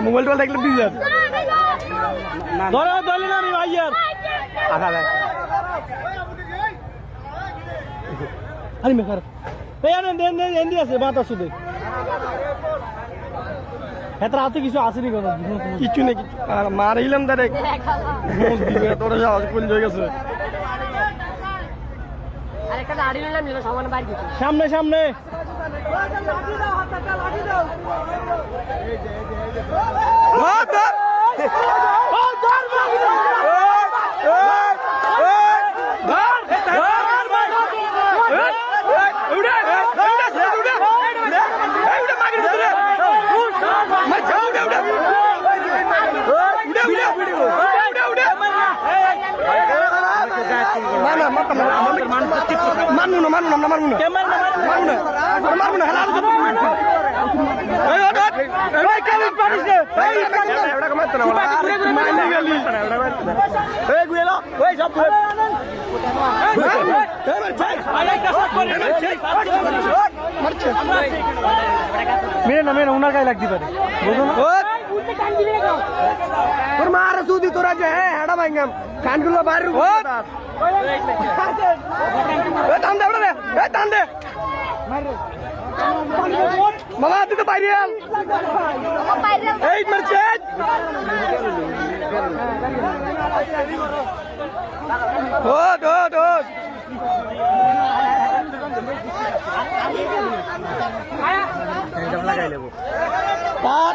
mobile দেখলে দিয়ে যান আছে বাতা শুধু হেতার হাতে কিছু আসেনি কথা কিছু নেই মারিলাম ডাইরেক্ট তোরা সাহস করে হয়ে গেছে সামনে সামনে মেয়ে উনার গায়ে লাগতে পারে তোর মার যদি তোরা যে হেডা ভাঙ্গাম কানগুলো বাইরে টান দে টান দে মামা তুই তো বাইরে এই মারছে লাগাই দেবো মার